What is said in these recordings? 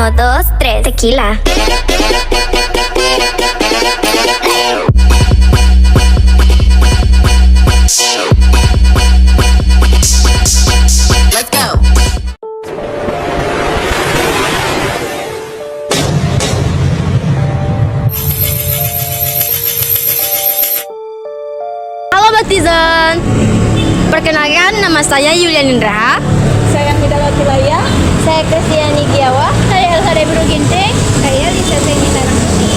Uno, dos, tres, tequila. Let's go. Halo Batizen, perkenalkan nama saya Yulian Indra. Saya Midala Tilaya. Saya Kristiani Giawa. Saya Elsa Debru Ginting. Saya Lisa Senita Ramsi.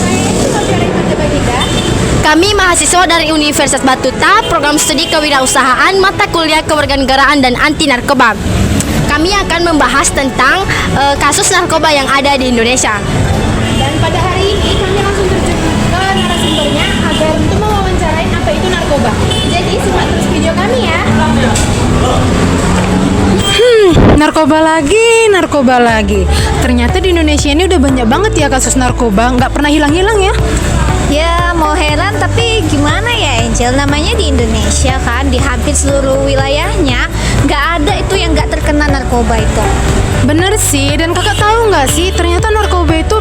Saya Cuma Syarif Bagida. Kami mahasiswa dari Universitas Batuta, program studi kewirausahaan, mata kuliah kewarganegaraan dan anti narkoba. Kami akan membahas tentang kasus narkoba yang ada di Indonesia. Dan pada hari ini kami langsung terjun ke narasumbernya agar untuk mewawancarai apa itu narkoba. Jadi simak terus video kami ya. Narkoba lagi. Ternyata di Indonesia ini udah banyak banget ya kasus narkoba, nggak pernah hilang-hilang ya. Ya mau heran tapi gimana ya Angel, namanya di Indonesia kan, di hampir seluruh wilayahnya nggak ada itu yang nggak terkena narkoba itu. Bener sih, dan kakak tahu nggak sih ternyata narkoba itu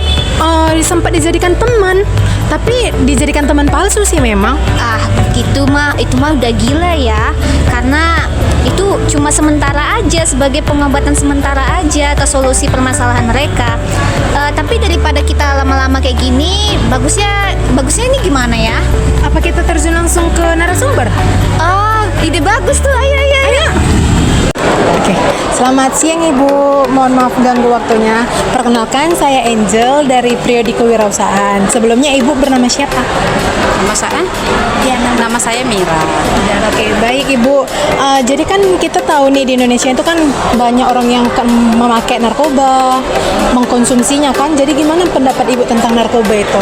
sempat dijadikan teman, tapi dijadikan teman palsu sih memang. Itu mah udah gila ya, karena itu cuma sementara aja, sebagai pengobatan sementara aja atau solusi permasalahan mereka. Tapi daripada kita lama-lama kayak gini, bagusnya ini gimana ya? Apa kita terjun langsung ke narasumber? Ide bagus tuh, ayo. Oke, selamat siang Ibu. Mohon maaf ganggu waktunya. Perkenalkan, saya Angel dari Priyodi Kewirausahaan. Sebelumnya Ibu bernama siapa? Nama saya? Ya, Nama saya Mira. Oke, baik Ibu. Jadi kan kita tahu nih di Indonesia itu kan banyak orang yang memakai narkoba, mengkonsumsinya kan. Jadi gimana pendapat Ibu tentang narkoba itu?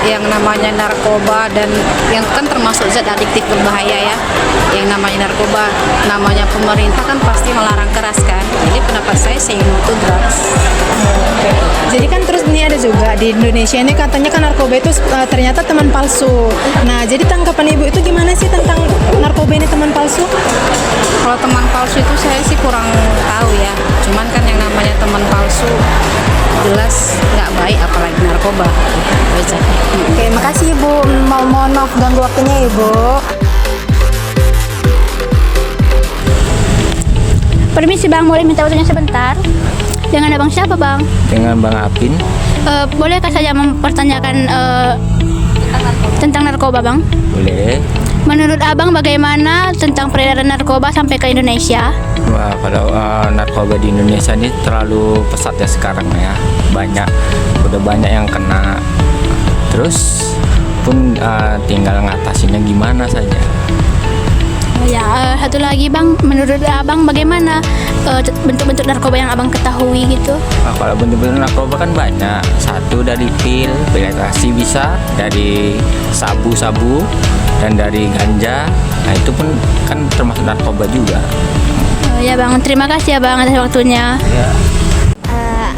Yang namanya narkoba dan yang kan termasuk zat adiktif berbahaya ya. Yang namanya narkoba, namanya pemerintah kan pasti melarang keras kan. Jadi pendapat saya say no to drugs. Jadi kan terus ini ada juga di Indonesia ini katanya kan narkoba itu ternyata teman palsu. Nah, jadi tanggapan Ibu itu gimana sih tentang narkoba ini teman palsu? Kalau teman palsu itu saya sih kurang tahu ya. Cuman kan yang namanya teman palsu jelas nggak baik, apalagi narkoba. Oke, makasih Ibu. Mohon maaf ganggu waktunya Ibu. Permisi Bang, boleh minta waktunya sebentar? Dengan abang siapa Bang? Dengan Bang Apin. Bolehkah saya mempertanyakan tentang narkoba Bang? Boleh. Menurut abang bagaimana tentang peredaran narkoba sampai ke Indonesia? Wah, kalau narkoba di Indonesia ini terlalu pesat ya sekarang ya. Udah banyak yang kena. Terus pun tinggal ngatasinnya gimana saja. Satu lagi Bang, menurut abang bagaimana bentuk-bentuk narkoba yang abang ketahui gitu? Nah, kalau bentuk-bentuk narkoba kan banyak. Satu dari pil, ekstasi bisa, dari sabu-sabu, dan dari ganja. Nah, itu pun kan termasuk narkoba juga. Ya Bang, terima kasih ya Bang atas waktunya. Ya.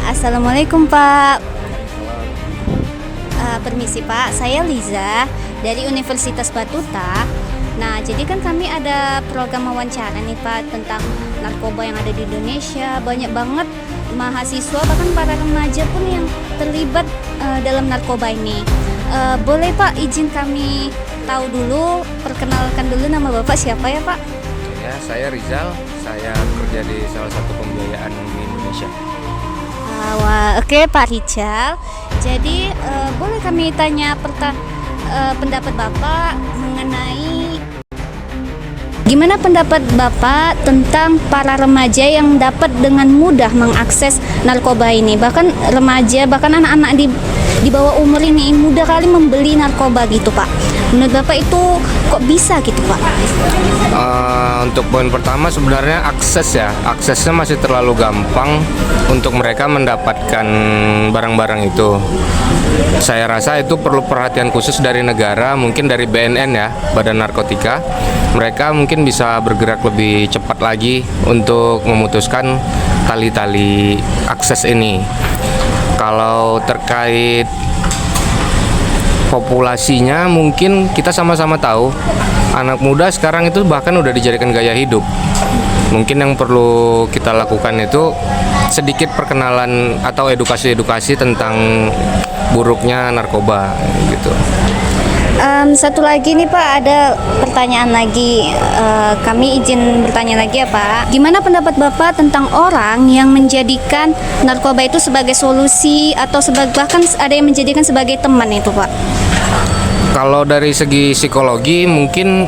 Assalamualaikum Pak. Permisi Pak, saya Liza dari Universitas Batuta. Nah, jadi kan kami ada program wawancara nih Pak tentang narkoba yang ada di Indonesia. Banyak banget mahasiswa, bahkan para remaja pun yang terlibat dalam narkoba ini. Boleh Pak izin kami tahu dulu, perkenalkan dulu nama Bapak siapa ya Pak? Ya, saya Rizal. Saya kerja di salah satu pembiayaan di Indonesia. Oke Pak Rizal. Jadi boleh kami tanya pendapat Bapak mengenai gimana pendapat Bapak tentang para remaja yang dapat dengan mudah mengakses narkoba ini? Bahkan remaja, bahkan anak-anak di bawah umur ini mudah kali membeli narkoba gitu Pak. Menurut Bapak itu kok bisa gitu Pak? Untuk poin pertama sebenarnya aksesnya masih terlalu gampang untuk mereka mendapatkan barang-barang itu. Saya rasa itu perlu perhatian khusus dari negara, mungkin dari BNN ya, Badan Narkotika. Mereka mungkin bisa bergerak lebih cepat lagi untuk memutuskan tali-tali akses ini. Kalau terkait populasinya, mungkin kita sama-sama tahu anak muda sekarang itu bahkan udah dijadikan gaya hidup. Mungkin yang perlu kita lakukan itu sedikit perkenalan atau edukasi-edukasi tentang buruknya narkoba gitu. Satu lagi nih Pak, ada pertanyaan lagi. Kami izin bertanya lagi ya Pak. Gimana pendapat Bapak tentang orang yang menjadikan narkoba itu sebagai solusi atau bahkan ada yang menjadikan sebagai teman itu Pak? Kalau dari segi psikologi mungkin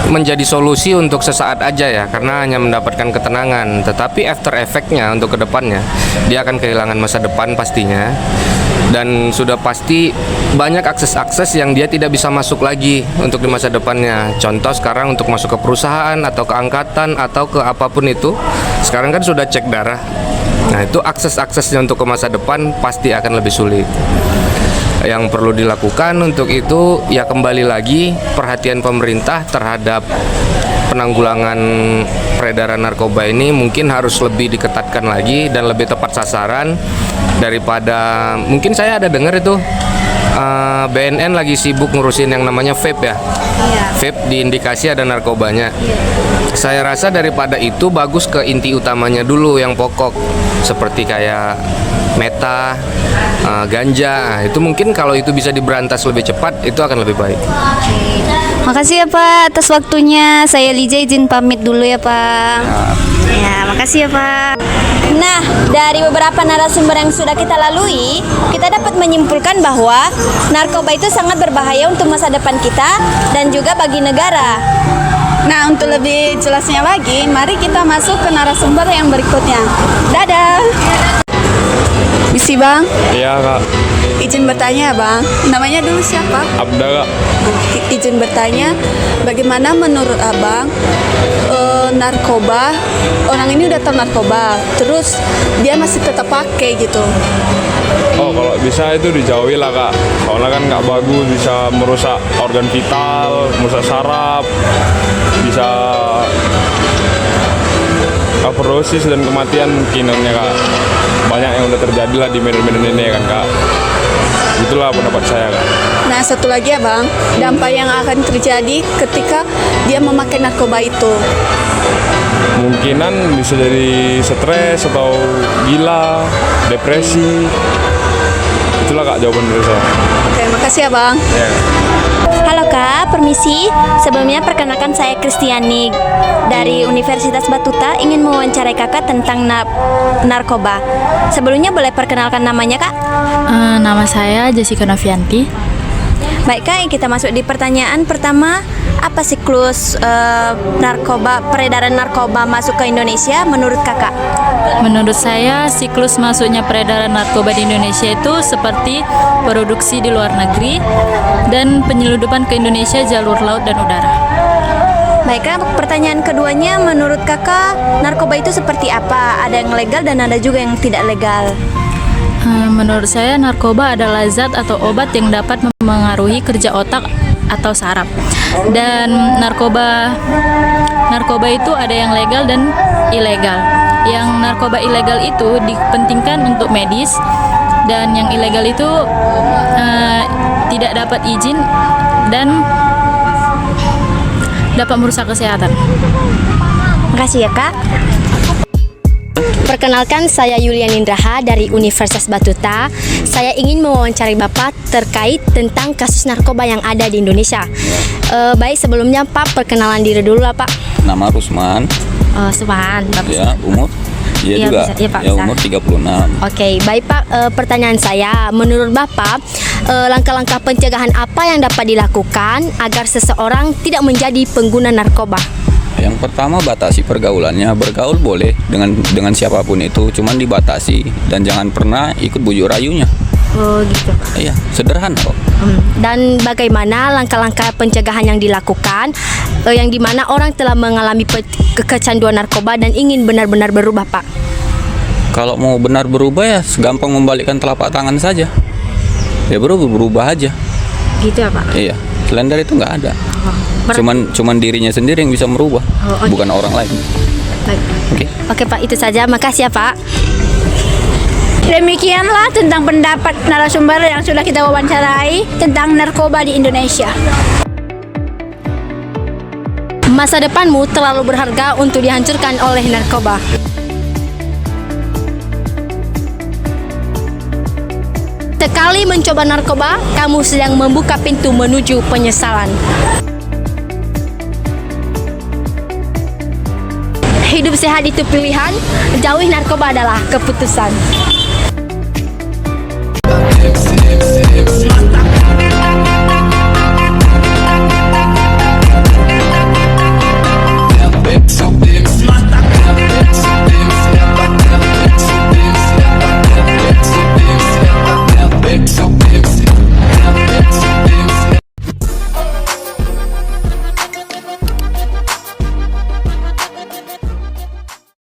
menjadi solusi untuk sesaat aja ya, karena hanya mendapatkan ketenangan. Tetapi after effect-nya untuk kedepannya, dia akan kehilangan masa depan pastinya. Dan sudah pasti banyak akses-akses yang dia tidak bisa masuk lagi untuk di masa depannya. Contoh sekarang untuk masuk ke perusahaan atau ke angkatan atau ke apapun itu, sekarang kan sudah cek darah. Nah itu akses-aksesnya untuk ke masa depan pasti akan lebih sulit. Yang perlu dilakukan untuk itu ya kembali lagi perhatian pemerintah terhadap penanggulangan peredaran narkoba ini mungkin harus lebih diketatkan lagi dan lebih tepat sasaran daripada mungkin saya ada dengar itu BNN lagi sibuk ngurusin yang namanya vape ya. Vape diindikasi ada narkobanya. Saya rasa daripada itu bagus ke inti utamanya dulu yang pokok seperti kayak meta, ganja. Itu mungkin kalau itu bisa diberantas lebih cepat itu akan lebih baik. Makasih ya Pak atas waktunya. Saya Lija izin pamit dulu ya Pak. Ya, makasih ya Pak. Nah, dari beberapa narasumber yang sudah kita lalui, kita dapat menyimpulkan bahwa narkoba itu sangat berbahaya untuk masa depan kita dan juga bagi negara. Nah, untuk lebih jelasnya lagi, mari kita masuk ke narasumber yang berikutnya. Dadah. Misi Bang, Iya Kak, izin bertanya Bang, namanya dulu siapa? Abda Kak. Izin bertanya, bagaimana menurut Abang narkoba, orang ini udah tahu narkoba, terus dia masih tetap pakai gitu? Oh kalau bisa itu dijauhi lah Kak, soalnya kan nggak bagus, bisa merusak organ vital, merusak saraf, bisa overdosis dan kematian mungkinannya Kak. Banyak yang udah terjadi lah di Medan-Medan ini kan Kak. Itulah pendapat saya Kak. Nah satu lagi ya Bang, dampak yang akan terjadi ketika dia memakai narkoba itu? Mungkinan bisa jadi stres atau gila, depresi. Itulah Kak jawaban dari saya. Oke, makasih ya Bang. Ya. Halo Kak, permisi. Sebelumnya perkenalkan saya Kristiani dari Universitas Batuta, ingin mewawancarai Kakak tentang narkoba. Sebelumnya boleh perkenalkan namanya Kak? Nama saya Jessica Novianti. Baik Kak, kita masuk di pertanyaan pertama. Apa siklus peredaran narkoba masuk ke Indonesia menurut Kakak? Menurut saya, siklus masuknya peredaran narkoba di Indonesia itu seperti produksi di luar negeri dan penyeludupan ke Indonesia jalur laut dan udara. Baik Kak, pertanyaan keduanya, menurut Kakak narkoba itu seperti apa? Ada yang legal dan ada juga yang tidak legal. Menurut saya, narkoba adalah zat atau obat yang dapat memengaruhi kerja otak atau saraf. Dan narkoba itu ada yang legal dan ilegal. Yang narkoba ilegal itu dipentingkan untuk medis, dan yang ilegal itu tidak dapat izin dan dapat merusak kesehatan. Makasih ya Kak. Perkenalkan, saya Yulian Indraha dari Universitas Batuta. Saya ingin mewawancarai Bapak terkait tentang kasus narkoba yang ada di Indonesia. Baik, sebelumnya Pak, perkenalan diri dulu lah Pak. Nama Rusman. Suman, bagus. Ya, umur? Iya juga. Bisa, ya, Pak, ya, bisa. umur 36. Oke, baik Pak. Pertanyaan saya, menurut Bapak, langkah-langkah pencegahan apa yang dapat dilakukan agar seseorang tidak menjadi pengguna narkoba? Yang pertama, batasi pergaulannya. Bergaul boleh dengan siapapun itu, cuman dibatasi dan jangan pernah ikut bujuk rayunya. Oh gitu Pak. Iya, sederhana kok. Dan bagaimana langkah-langkah pencegahan yang dilakukan yang dimana orang telah mengalami kecanduan narkoba dan ingin benar-benar berubah Pak? Kalau mau benar berubah ya segampang membalikkan telapak tangan saja. Ya berubah aja. Gitu ya Pak? Iya, selain dari itu nggak ada. Cuman dirinya sendiri yang bisa merubah, okay. Bukan orang lain. Baik. Oke Pak, itu saja. Makasih ya Pak. Demikianlah tentang pendapat narasumber yang sudah kita wawancarai tentang narkoba di Indonesia. Masa depanmu terlalu berharga untuk dihancurkan oleh narkoba. Sekali mencoba narkoba, kamu sedang membuka pintu menuju penyesalan. Hidup sehat itu pilihan, jauhi narkoba adalah keputusan.